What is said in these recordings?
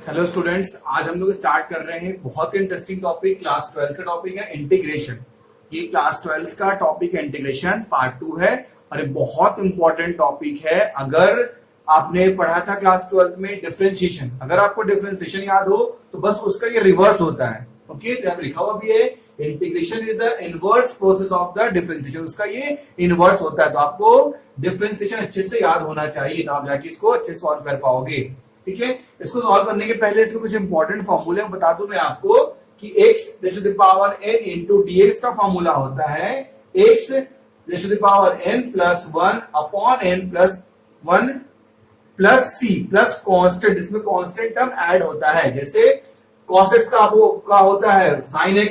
Hello students, आज हम लोग स्टार्ट कर रहे हैं बहुत ही इंटरेस्टिंग टॉपिक। क्लास 12 का टॉपिक है इंटीग्रेशन। ये क्लास 12 का टॉपिक है इंटीग्रेशन पार्ट 2 है और ये बहुत इंपॉर्टेंट टॉपिक है। अगर आपने पढ़ा था क्लास 12 में डिफरेंशिएशन, अगर आपको डिफरेंशिएशन याद हो तो बस उसका ये रिवर्स होता है। ओके, तो यहाँ लिखा हुआ भी है integration is the inverse process of the differentiation, उसका ये इनवर्स होता है। तो आपको डिफरेंशिएशन अच्छे से याद होना चाहिए, तो आप जाके इसको अच्छे से सॉल्व कर पाओगे। ठीक है, इसको सॉल्व करने के पहले इसमें कुछ इंपॉर्टेंट फॉर्मूले बता दूं मैं आपको कि x raise to the power n into dx का फॉर्मूला होता है x raise to the power n plus 1 upon n plus 1 plus c plus constant, इसमें कांस्टेंट टर्म ऐड होता है। जैसे cos x का होता है sin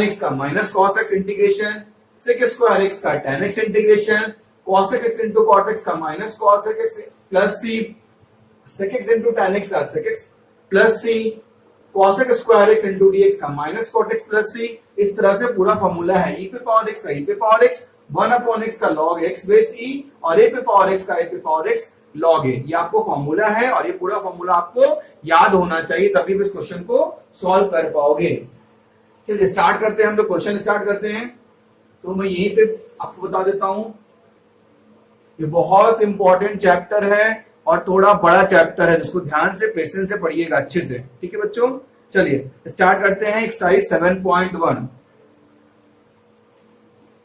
x का minus cos x integration, sec square x का tan x integration, cos x into cot x का minus cos x plus c, sec x into tan x का sec x plus c, cos x square x into dx का minus cot x plus c। इस तरह से पूरा formula है e पे power x का e पे पावर x 1 अपॉन x का log x बेस e और a पे पावर x का a पे पावर x log a। ये आपको फॉर्मूला है और ये पूरा फॉर्मूला आपको याद होना चाहिए, तभी भी इस क्वेश्चन को सॉल्व कर पाओगे। चलिए स्टार्ट करते हैं, हम लोग क्वेश्चन स्टार्ट करते हैं। तो मैं यहीं पे आपको बता देता हूं, ये बहुत इंपॉर्टेंट चैप्टर है और थोड़ा बड़ा चैप्टर है, जिसको ध्यान से पेशेंस से पढ़िएगा अच्छे से। ठीक है बच्चों, चलिए स्टार्ट करते हैं exercise 7.1।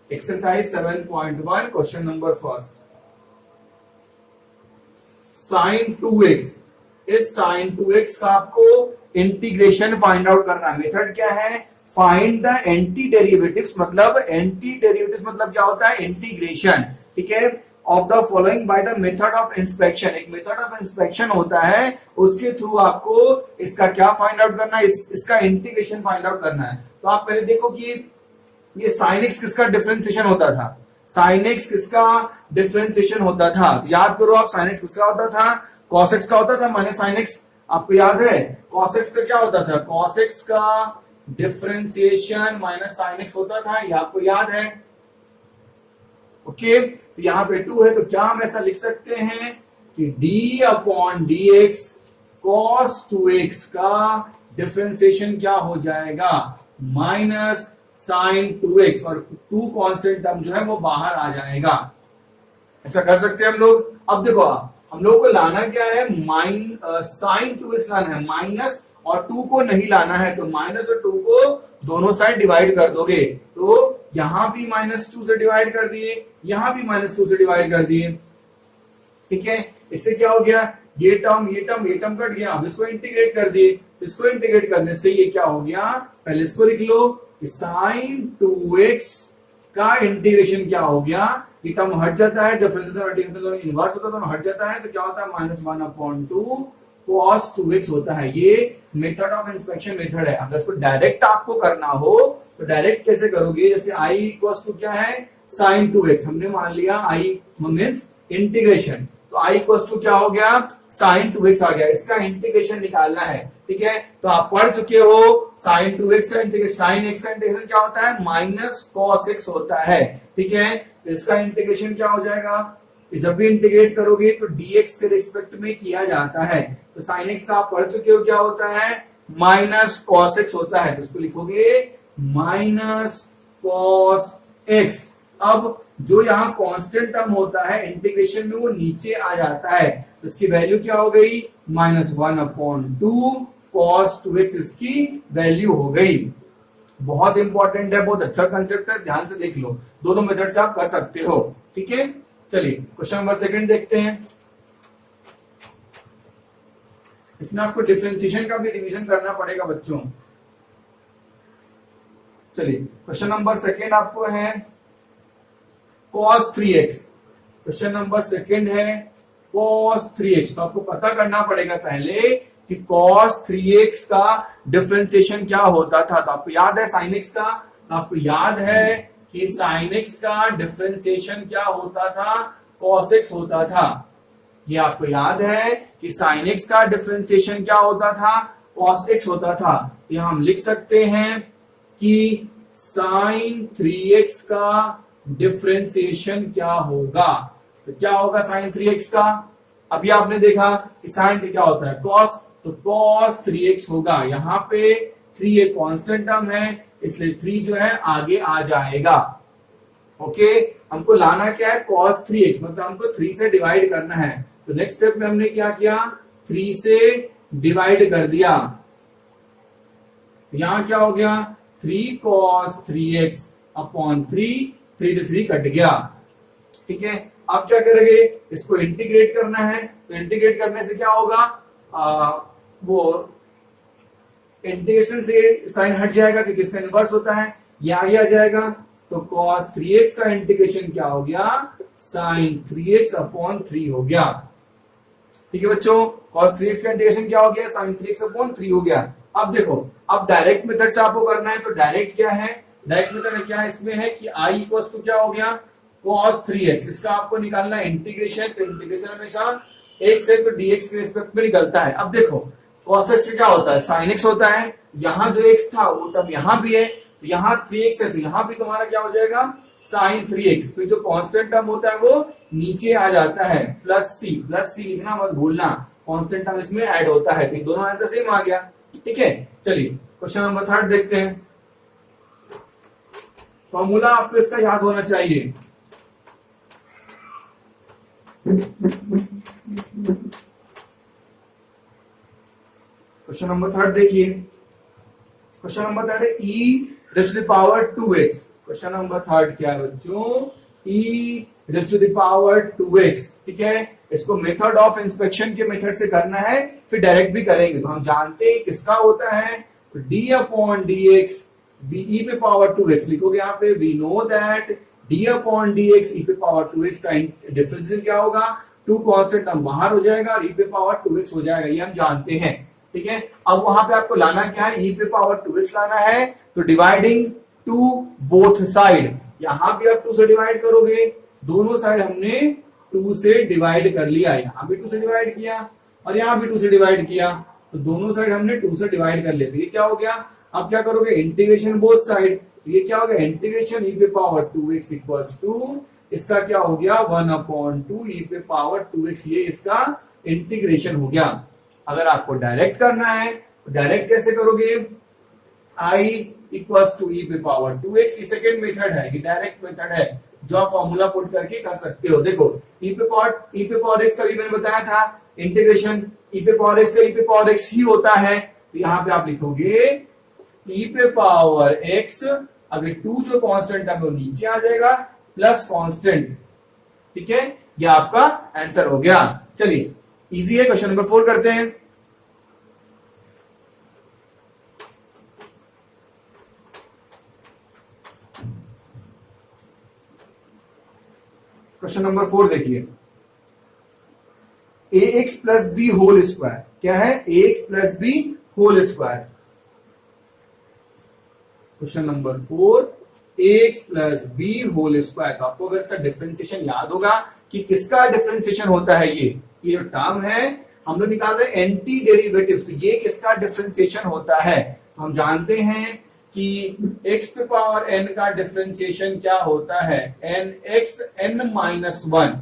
Exercise 7.1 question number first, sin 2x। इस sin 2x का आपको इंटीग्रेशन फाइंड आउट करना है। मेथड क्या है? फाइंड द एंटी डेरिवेटिव्स, मतलब एंटी डेरिवेटिव्स मतलब क्या होता है? इंटीग्रेशन। ठीक है, of the following by the method of inspection. एक मेथड ऑफ इंस्पेक्शन होता है, उसके थ्रू आपको इसका क्या फाइंड आउट करना है? इसका इंटीग्रेशन फाइंड आउट करना है। तो आप पहले देखो कि ये sin x किसका डिफरेंशिएशन होता था? sin x किसका डिफरेंशिएशन होता था? याद करो आप, sin x किसका होता था? cos x का होता था माइनस sin x। आपको याद है cos x का क्या होता था? cos x का डिफरेंशिएशन माइनस sin x होता था, ये आपको याद है। ओके, तो यहाँ पे 2 है, तो क्या हम ऐसा लिख सकते हैं कि d upon dx cos 2x का डिफरेंशिएशन क्या हो जाएगा? माइनस sin 2x, और 2 कांस्टेंट टर्म जो है वो बाहर आ जाएगा। ऐसा कर सकते हैं हम लोग। अब देखो हम लोग को लाना क्या है? sin 2x लाना है, माइनस और 2 को नहीं लाना है। तो माइनस और 2 को दोनों साइड डिवाइड कर दोगे, तो यहां भी -2 से डिवाइड कर दिए, यहां भी -2 से डिवाइड कर दिए। ठीक है, इससे क्या हो गया? ये टर्म कट गया। अब इसको इंटीग्रेट कर दिए, इसको इंटीग्रेट करने से ये क्या हो गया? पहले इसको लिख लो कि sin 2x का इंटीग्रेशन क्या हो गया? ये टर्म हट जाता है, डिफरेंशिएशन दोनों इनवर्स होता है, दोनों हट जाता है, तो क्या होता है? -1 अपॉन 2 cos 2x होता है। ये मेथड ऑफ इंस्पेक्शन मेथड है। अगर इसको डायरेक्ट आपको करना हो तो डायरेक्ट कैसे करोगे? जैसे i इक्वल्स टू क्या है? sin 2x। हमने मान लिया i मींस इंटीग्रेशन, तो i इक्वल्स टू क्या हो गया? sin 2x आ गया। इसका इंटीग्रेशन निकालना है। ठीक है, तो आप पढ़ चुके हो sin 2x का इंटीग्रेशन, sin x का इंटीग्रेशन क्या होता है? माइनस cos x होता है। ठीक है, तो इसका इंटीग्रेशन क्या हो जाएगा? जब भी इंटीग्रेट करोगे तो dx के रिस्पेक्ट में किया जाता है। तो sin x का आप पढ़ चुके हो, क्या होता है? माइनस cos x होता है। तो इसको लिखोगे माइनस cos x। अब जो यहाँ कांस्टेंट टर्म होता है इंटीग्रेशन में, वो नीचे आ जाता है। तो इसकी वैल्यू क्या हो गई? -1 अपॉन 2 cos 2x इसकी वैल्यू हो गई। बहुत इंपॉर्टेंट है, बहुत अच्छा कंसेप्ट है, ध्यान से देख लो। दोनों मेथड से आप कर सकते हो। ठीक है, चलिए क्वेश्चन नंबर सेकंड देखते हैं। इसमें आपको डिफरेंशिएशन का भी रिवीजन करना पड़ेगा बच्चों। चलिए क्वेश्चन नंबर सेकंड आपको है cos 3x। Question number second है cos 3x। तो आपको पता करना पड़ेगा पहले कि cos 3x का डिफरेंशिएशन क्या होता था। तो आपको याद है sin x का? तो आपको याद है कि sin x का डिफरेंशिएशन क्या होता था? cos x होता था। ये आपको याद है कि sin x का डिफरेंशिएशन क्या होता था? cos x होता था। तो यहां हम लिख सकते हैं कि sin 3x का डिफरेंशिएशन क्या होगा? तो क्या होगा sin 3x का? अभी आपने देखा कि sin क्या होता है? cos तो cos 3x होगा। यहाँ पे 3 एक कांस्टेंट टर्म है, इसलिए 3 जो है आगे आ जाएगा। ओके, हमको लाना क्या है, cos 3x, मतलब हमको 3 से डिवाइड करना है। तो नेक्स्ट स्टेप में हमने क्या किया, 3 से डिवाइड कर दिया। यहां क्या हो गया, 3 cos 3x अपॉन 3, 3 से 3 कट गया। ठीक है, अब क्या करेंगे, इसको इंटीग्रेट करना है। तो इंटीग्रेट करने से क्या होगा, वो इंटीग्रेशन से साइन हट जाएगा क्योंकि इसका इनवर्स होता है, ये आगे आ जाएगा। तो cos 3x का इंटीग्रेशन क्या हो गया, sin 3x अपॉन 3 हो गया। ठीक है बच्चों, cos 3x का इंटीग्रेशन क्या हो गया, sin 3x अपॉन 3 हो गया। अब देखो, अब डायरेक्ट मेथड से आपको करना है। तो डायरेक्ट क्या है, डायरेक्ट मेथड में क्या इसमें है कि i इक्वल्स टू क्या हो गया, cos 3x, इसका आपको निकालना है इंटीग्रेशन। तो इंटीग्रेशन हमेशा x है तो dx के रिस्पेक्ट में निकलता है। अब देखो cos x से क्या होता है, sin x होता है। यहाँ जो x था वो टर्म यहाँ भी है, तो यहाँ 3x है तो यहाँ भी तुम्हारा क्या हो जाएगा, sin 3x। फिर जो कांस्टेंट टर्म होता है वो नीचे आ जाता है, प्लस सी लिखना मत भूलना, कांस्टेंट टर्म इसमें ऐड होता है। तो दोनों आंसर सेम आ गया। ठीक है, चलिए क्वेश्चन नंबर 3 देखते हैं। फॉर्मूला आपको इसका याद होना चाहिए। क्वेश्चन नंबर 3 देखिए, क्वेश्चन नंबर 3 है e raise to the power 2x। Question number 3 क्या है बच्चों, e raise to the power 2x। ठीक है, इसको मेथड ऑफ इंस्पेक्शन के मेथड से करना है, फिर डायरेक्ट भी करेंगे। तो हम जानते हैं किसका होता है, तो d अपॉन dx e पे पावर 2x लिखोगे यहाँ पे। We know that d upon dx e पे पावर 2x का डिफरेंशियल क्या होगा, 2 कांस्टेंट टर्म बाहर हो जाएगा और e पे पावर 2x हो जाएगा, ये हम जानते हैं। ठीक है, अब वहां पे आपको लाना क्या है, e पे पावर 2x लाना है। तो डिवाइडिंग टू बोथ साइड, यहां भी आप 2 से डिवाइड करोगे, दोनों साइड हमने 2 से डिवाइड कर लिया। यहां भी 2 से डिवाइड किया और यहां भी 2 से डिवाइड किया, तो दोनों साइड हमने 2 से डिवाइड कर लिया। तो ये क्या हो गया, अब क्या करोगे, इंटीग्रेशन बोथ साइड। तो ये क्या हो गया, इंटीग्रेशन e पे पावर 2x इक्वल्स टू, इसका क्या हो गया, 1/2 e पे पावर 2x, ये इसका इंटीग्रेशन हो गया। अगर आपको डायरेक्ट करना है तो डायरेक्ट कैसे करोगे, i इक्वल्स टू e पे पावर 2x, ये सेकंड मेथड है, ये डायरेक्ट मेथड है जो आप फॉर्मूला पुट करके कर सकते हो। देखो e पे पावर x का भी मैंने बताया था इंटीग्रेशन, e पे पावर x का e पे पावर x ही होता है। तो यहाँ पे आप लिखोगे e पे पावर x, अगर 2 जो कांस्टेंट है वो नीचे आ जाएगा, प्लस कांस्टेंट। ठीक है, ये आपका आंसर हो गया। चलिए इजी है, क्वेश्चन नंबर 4 करते हैं। क्वेश्चन नंबर 4 देखिए, ax plus B whole square, क्या है, ax plus B whole square. Question number 4, ax plus B whole square. तो आपको अगर इसका डिफरेंशिएशन याद होगा कि किसका डिफरेंशिएशन होता है, ये जो टर्म है हम लोग निकाल रहे हैं एंटी डेरिवेटिव, तो ये किसका डिफरेंशिएशन होता है। तो हम जानते हैं कि x पे पावर n का डिफरेंशिएशन क्या होता है, nx n-1।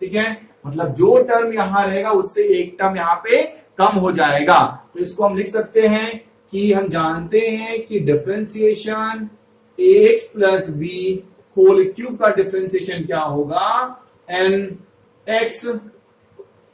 ठीक है, मतलब जो टर्म यहां रहेगा उससे एक टर्म यहां पे कम हो जाएगा। तो इसको हम लिख सकते हैं कि हम जानते हैं कि differentiation ax plus B whole cube का डिफरेंशिएशन क्या होगा, nx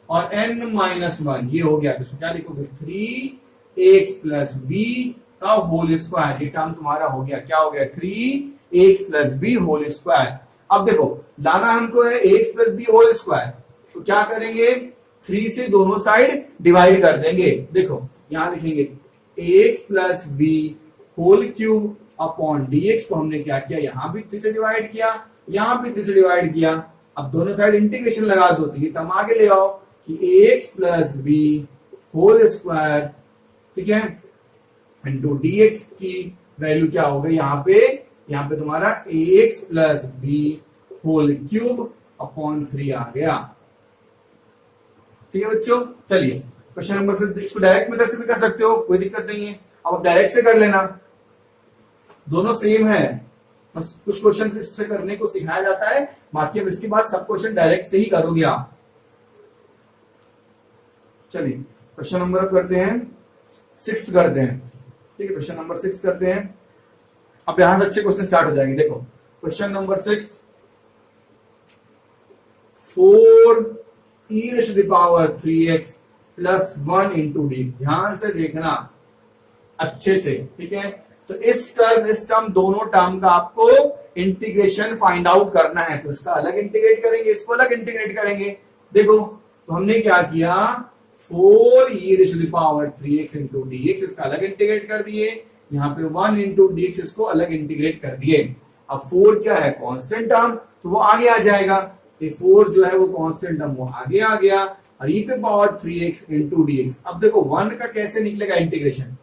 और n-1, ये हो गया। तो क्या लिखोगे, 3x प्लस बी का होल स्क्वायर, ये टर्म तुम्हारा हो गया, क्या हो गया, 3x plus B whole square. अब देखो लाना हमको है ax plus B whole square, तो क्या करेंगे, 3 से दोनों साइड डिवाइड कर देंगे। देखो यहां लिखेंगे ax plus B whole cube upon dx, तो हमने क्या किया, यहां भी 3 से डिवाइड किया, यहां भी 3 से डिवाइड किया। अब दोनों साइड इंटीग्रेशन लगा दो, तो ये टर्म आगे ले आओ कि ax plus B whole square, ठीक है, इंटू dx की वैल्यू क्या हो गई, यहाँ पे तुम्हारा ax plus B whole cube upon 3 आ गया। ठीक है बच्चों, चलिए क्वेश्चन नंबर 5, इसको डायरेक्ट मेथड से भी कर सकते हो, कोई दिक्कत नहीं है। अब आप डायरेक्ट से कर लेना, दोनों सेम है, बस कुछ क्वेश्चन इससे करने को सिखाया जाता है, बाकी अब इसके बाद सब क्वेश्चन डायरेक्ट से ही करोगे आप। चलिए क्वेश्चन नंबर करते हैं 6 करते हैं, ठीक है, क्वेश्चन नंबर 6 करते हैं। अब यहां से अच्छे क्वेश्चन स्टार्ट हो जाएंगे। देखो question number 6, 4e⁻³ plus 1 into D. ध्यान से देखना अच्छे से, ठीक है। तो इस टर्म दोनों टर्म का आपको इंटीग्रेशन फाइंड आउट करना है। तो इसका अलग इंटीग्रेट करेंगे, इसको अलग इंटीग्रेट करेंगे। देखो तो हमने क्या किया, 4e⁻³ इंटू dx इसका अलग इंटीग्रेट कर दिए, यहाँ पे 1 इंटू dx इसको अलग इंटीग्रेट कर दिए। अब 4 क्या है, कांस्टेंट टर्म, तो वो आगे आ जाएगा। ये 4 जो है वो कांस्टेंट टर्म, वो आगे आ गया। और e⁻³ इंटू dx। अब देखो 1 का कैसे निकलेगा इंटीग्रेशन,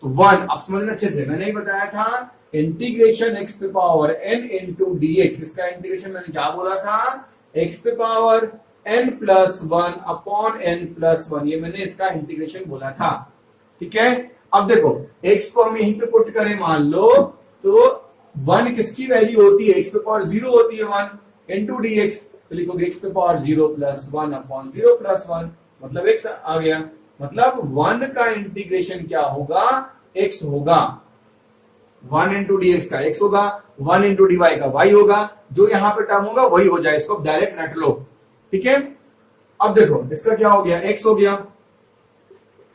तो 1 अब समझना अच्छे से, मैंने ही बताया था इंटीग्रेशन x⁻n इंटू dx। इसका इंटीग्रेशन मैंने क्या बोला था, x⁻n plus 1 upon n plus 1, ये मैंने इसका इंटीग्रेशन बोला था, ठीक है। अब देखो x को हम यहीं पे पुट करें मान लो, तो 1 किसकी वैल्यू होती है, x⁻0 होती है 1 इंटू dx। तो लिखोगे x⁻0 प्लस 1 अपॉन 0 प्लस 1, मतलब x आ गया। मतलब 1 का इंटीग्रेशन क्या होगा, x होगा। 1 इंटू dx का x होगा, 1 इंटू dy का y होगा। जो यहां पे टर्म होगा वही हो जाए, इसको डायरेक्ट रट लो, ठीक है। अब देखो इसका क्या हो गया, x हो गया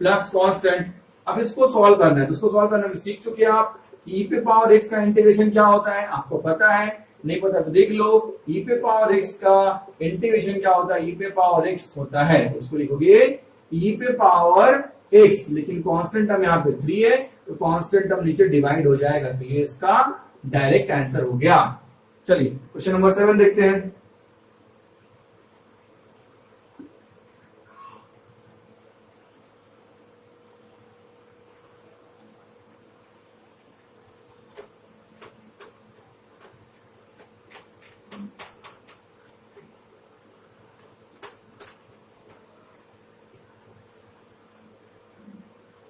प्लस कांस्टेंट। अब इसको सॉल्व करना है, तो इसको सॉल्व करने में सीख चुके हैं आप। e⁻x का इंटीग्रेशन क्या होता है आपको पता है, नहीं पता तो देख लो। e⁻x का इंटीग्रेशन क्या होता है, e⁻x होता है, उसको लिखोगे e⁻x, लेकिन कांस्टेंट टर्म यहाँ पे 3 है, तो कांस्टेंट टर्म नीचे डिवाइड हो जाएगा, तो ये इसका डायरेक्ट आंसर हो गया। चलिए क्वेश्चन नंबर 7 देखते हैं।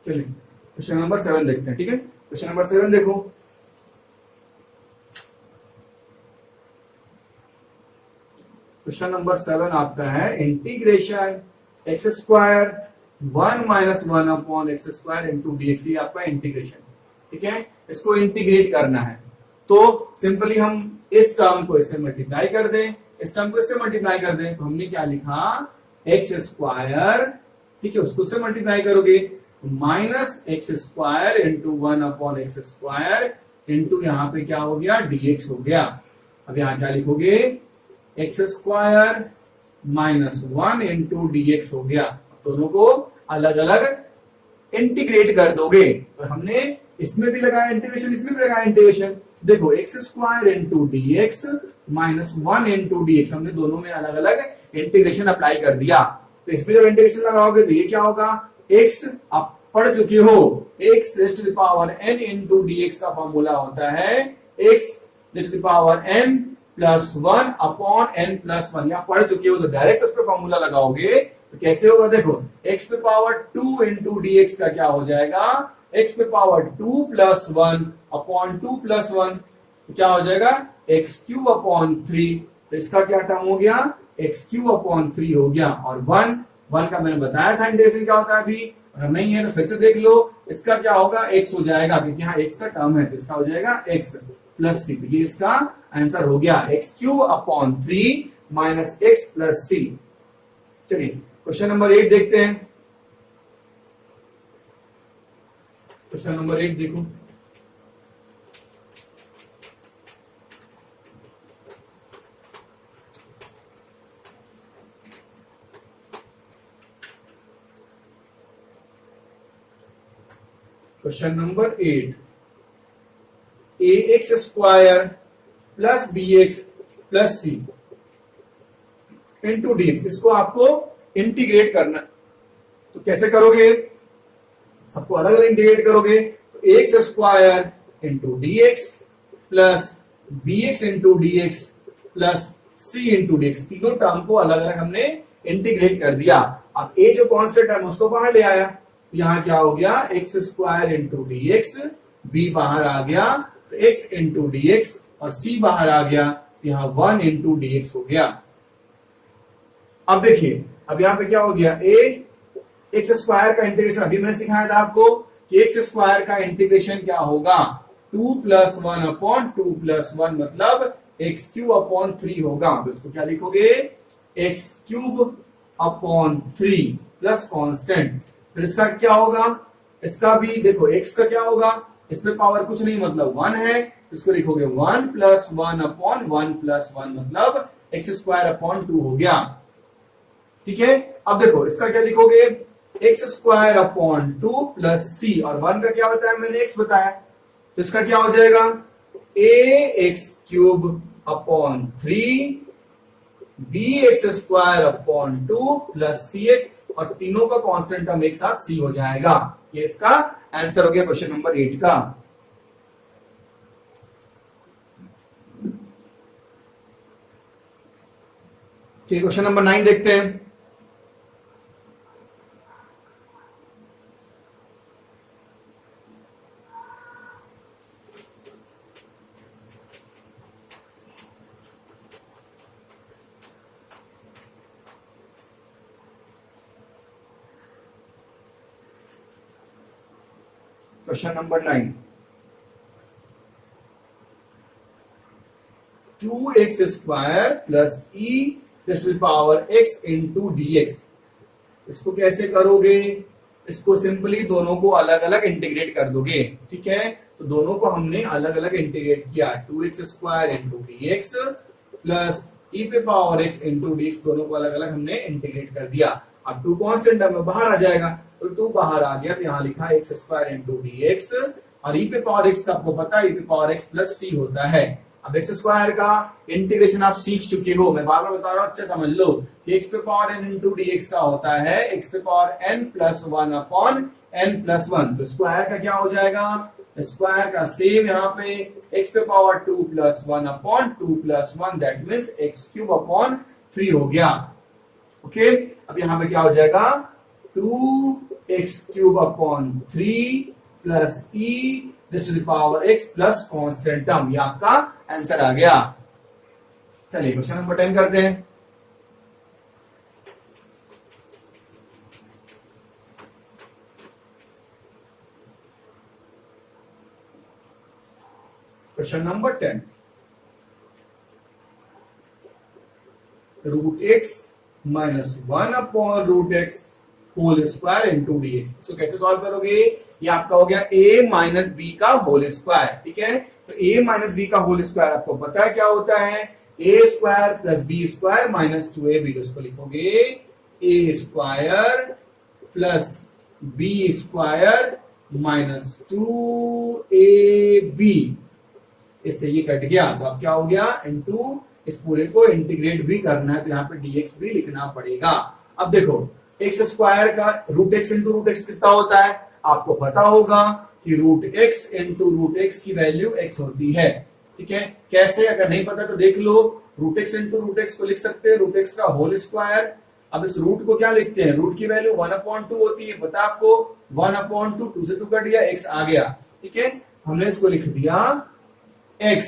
चलिए क्वेश्चन नंबर 7 देखते हैं, ठीक है। क्वेश्चन नंबर 7 देखो, क्वेश्चन नंबर 7 आपका है integration x² 1 minus 1 upon x² into dx, ये आपका इंटीग्रेशन, ठीक है। इसको इंटीग्रेट करना है, तो सिंपली हम इस टर्म को इससे मल्टीप्लाई कर दें, इस टर्म को इससे मल्टीप्लाई कर दें, तो हमने क्या लिखा, x², ठीक है, उसको उससे मल्टीप्लाई करोगे minus x² into 1 upon x² into यहाँ पे क्या हो गया, dx हो गया। अब यहाँ क्या लिखोगे, x² माइनस 1 इंटू dx हो गया। दोनों को अलग अलग इंटीग्रेट कर दोगे, तो हमने इसमें भी लगाया इंटीग्रेशन, इसमें भी लगाया इंटीग्रेशन। देखो x² into dx minus 1 into dx, हमने दोनों में अलग अलग इंटीग्रेशन अप्लाई कर दिया। तो इसमें जब इंटीग्रेशन लगाओगे तो ये क्या होगा, x आप पढ़ चुके हो, x⁻n इंटू dx का फॉर्मूला होता है x⁻n plus 1 upon n plus 1, या पढ़ चुके हो तो डायरेक्ट उस पर फॉर्मूला लगाओगे तो कैसे होगा, देखो x⁻2 इंटू dx का क्या हो जाएगा, x⁻2 प्लस 1 अपॉन 2 प्लस 1, तो क्या हो जाएगा x³ अपॉन 3। तो इसका क्या टर्म हो गया, x³ अपॉन 3 हो गया। और 1 का मैंने बताया था इंटीग्रेशन क्या होता है, अभी अगर नहीं है तो फिर से देख लो। इसका क्या होगा, x हो जाएगा, क्योंकि यहाँ x का टर्म है, तो इसका हो जाएगा x प्लस c। ये इसका आंसर हो गया, x³ upon 3 minus x plus c। चलिए क्वेश्चन नंबर 8 देखते हैं। क्वेश्चन नंबर 8 देखो, question number 8, ax² plus bx plus c into dx, इसको आपको इंटीग्रेट करना। तो कैसे करोगे, सबको अलग अलग इंटीग्रेट करोगे, तो ax² into dx plus bx into dx plus c into dx, तीनों टर्म को अलग अलग हमने इंटीग्रेट कर दिया। अब a जो कांस्टेंट टर्म उसको बाहर ले आया, यहां क्या हो गया, x² इंटू dx, b बाहर आ गया तो x इंटू dx, और c बाहर आ गया तो यहां 1 इंटू dx हो गया। अब देखिए, अब यहां पे क्या हो गया, a एक्स स्क्वायर का इंटीग्रेशन अभी मैंने सिखाया था आपको कि एक्स स्क्वायर का इंटीग्रेशन क्या होगा, 2+1/2+1 मतलब x³/3 होगा। तो इसको क्या लिखोगे, x³/3 प्लस कांस्टेंट। फिर इसका क्या होगा, इसका भी देखो x का क्या होगा, इसमें पावर कुछ नहीं मतलब 1 है, तो इसको लिखोगे 1+1/1+1 मतलब x²/2 हो गया। ठीक है, अब देखो इसका क्या लिखोगे, x²/2 प्लस c, और 1 का क्या बताया मैंने, x बताया, तो इसका क्या हो जाएगा, ax³/3 bx²/2 प्लस cx, और तीनों का कांस्टेंट टर्म एक साथ c हो जाएगा। ये इसका आंसर हो गया क्वेश्चन नंबर 8 का। ठीक, क्वेश्चन नंबर 9 देखते हैं। Question number 9, 2x² plus e⁻x into dx। इसको कैसे करोगे, इसको सिंपली दोनों को अलग अलग इंटीग्रेट कर दोगे। ठीक है, तो दोनों को हमने अलग अलग इंटीग्रेट किया, 2x² into dx plus e⁻x into dx, दोनों को अलग अलग हमने इंटीग्रेट कर दिया। अब 2 कांस्टेंट टर्म में बाहर आ जाएगा, तो 2 बाहर आ गया, तो यहां लिखा x² इंटू dx, और e⁻x का आपको पता है e⁻x प्लस c होता है। अब x² का इंटीग्रेशन आप सीख चुके हो, मैं बार बार बता रहा हूं, अच्छे समझ लो कि x⁻n इंटू dx का होता है x⁻n+1/n+1, तो स्क्वायर का क्या हो जाएगा, स्क्वायर का सेम यहाँ पे x⁻2+1/2+1 दैट मींस x³/3 हो गया। ओके, अब यहां पे क्या हो जाएगा, 2x³/3 plus e⁻x plus constant term, ये आपका आंसर आ गया। चलिए क्वेश्चन नंबर 10 करते हैं। Question number 10, √x minus 1/√x whole square into dx। इसको कैसे सॉल्व करोगे, ये आपका हो गया a माइनस बी का होल स्क्वायर। ठीक है, तो a माइनस बी का होल स्क्वायर आपको पता है क्या होता है, a² plus b² minus 2ab, तो इसको लिखोगे a² plus b² minus 2ab। इससे ये कट गया, तो अब क्या हो गया, इनटू इस पूरे को इंटीग्रेट भी करना है, तो यहाँ पे dx भी लिखना पड़ेगा। अब देखो x² का √x इंटू √x कितना होता है, आपको पता होगा कि √x इंटू √x की वैल्यू x होती है। ठीक है, कैसे, अगर नहीं पता तो देख लो, √x इंटू √x को लिख सकते हैं √x का होल स्क्वायर। अब इस रूट को क्या लिखते हैं, रूट की वैल्यू 1/2 होती है, पता आपको 1/2, 2 से 2 कट गया, x आ गया। ठीक है, हमने इसको लिख दिया x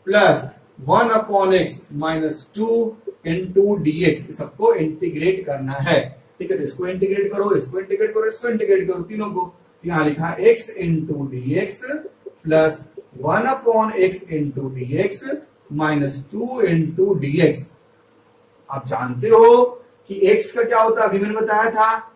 plus 1/x minus 2 into dx, सबको इंटीग्रेट करना है। ठीक है, तो इसको इंटीग्रेट करो, इसको इंटीग्रेट करो, इसको इंटीग्रेट करो, तीनों को। यहां लिखा x into dx plus 1/x into dx minus 2 into dx। आप जानते हो कि x का क्या होता है, अभी मैंने बताया था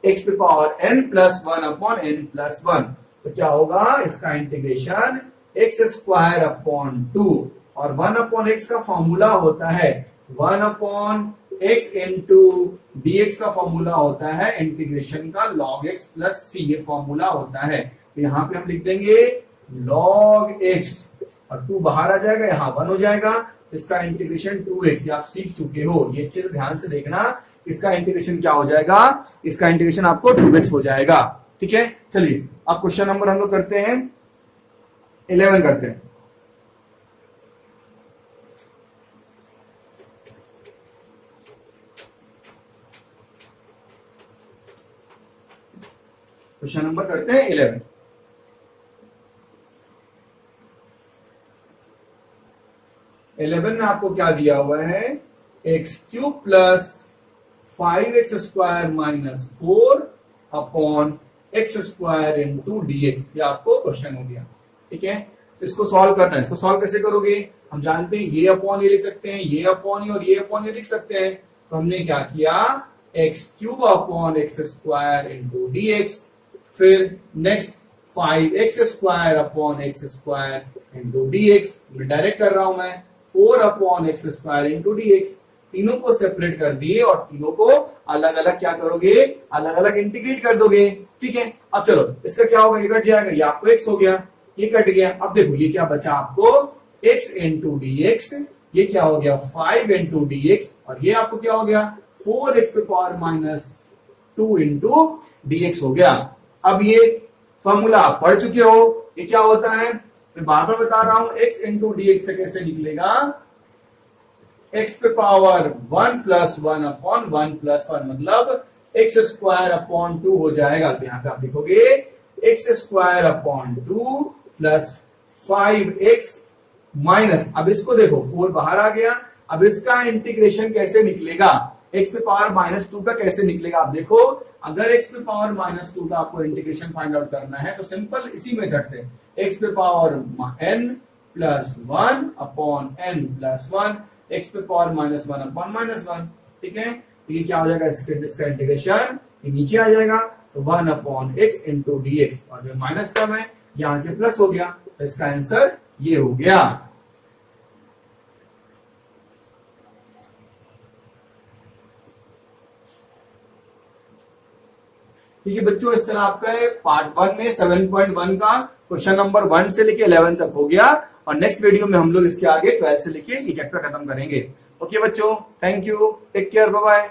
x⁻n+1/n+1, तो क्या होगा, इसका इंटीग्रेशन x²/2, और 1/x का फॉर्मूला होता है 1/x इंटू dx का फॉर्मूला होता है इंटीग्रेशन का log x प्लस c, ये फॉर्मूला होता है। तो यहां पे हम लिख देंगे log x, और 2 बाहर आ जाएगा, यहां 1 हो जाएगा, इसका इंटीग्रेशन 2x, ये आप सीख चुके हो, ये चीज ध्यान से देखना, इसका इंटीग्रेशन क्या हो जाएगा, इसका इंटीग्रेशन आपको 2x हो जाएगा। ठीक है, चलिए अब क्वेश्चन नंबर हम लोग करते हैं 11 करते हैं। क्वेश्चन नंबर करते हैं 11। में आपको क्या दिया हुआ है, x³ plus 5x square minus 4 upon x square into dx। ये आपको क्वेश्चन हो गया। ठीक है, इसको सॉल्व करना है। इसको सॉल्व कैसे करोगे? हम जानते हैं ये अपॉन ये लिख सकते हैं, ये अपॉन ये और ये अपॉन ये लिख सकते हैं। तो हमने क्या किया, x cube upon x square into dx, फिर next 5x square upon x square into dx, direct कर रहा हूं मैं, 4 upon x square into dx। तीनों को सेपरेट कर दिए और तीनों को अलग अलग क्या करोगे, अलग अलग इंटीग्रेट कर दोगे। ठीक है, अब चलो इसका क्या होगा, ये कट जाएगा, ये आपको x हो गया, ये कट गया। अब देखो ये क्या बचा आपको, x इंटू dx, ये क्या हो गया 5 इंटू dx, और ये आपको क्या हो गया 4x पे पावर माइनस 2 इंटू dx हो गया। अब ये फॉर्मूला आप पढ़ चुके हो, ये क्या होता है, मैं बार बार बता रहा हूं, x इंटू dx से कैसे निकलेगा, x पे पावर 1 प्लस 1 अपॉन 1 प्लस 1, मतलब x स्क्वायर अपॉन 2 हो जाएगा। तो यहां पे आप लिखोगे x square upon 2 plus 5x minus, अब इसको देखो 4 बाहर आ गया, अब इसका इंटीग्रेशन कैसे निकलेगा, x पे पावर माइनस 2 का कैसे निकलेगा। आप देखो, अगर x पे पावर माइनस 2 का आपको इंटीग्रेशन फाइंड आउट करना है तो सिंपल इसी मेथड से, x पे power n plus 1 upon n plus 1, x पे पावर माइनस 1 अपॉन माइनस 1। ठीक है, तो ये क्या हो जाएगा, इसका इंटीग्रेशन ये नीचे आ जाएगा, तो 1 अपॉन x इंटू dx, और जो माइनस टर्म है यहाँ के प्लस हो गया, तो इसका आंसर ये हो गया। ठीक है बच्चों, इस तरह आपका पार्ट 1 में 7.1 का क्वेश्चन नंबर 1 से लेके 11 तक हो गया, और नेक्स्ट वीडियो में हम लोग इसके आगे 12 से लेके ये चैप्टर खत्म करेंगे। ओके बच्चों, thank you, take care, bye bye.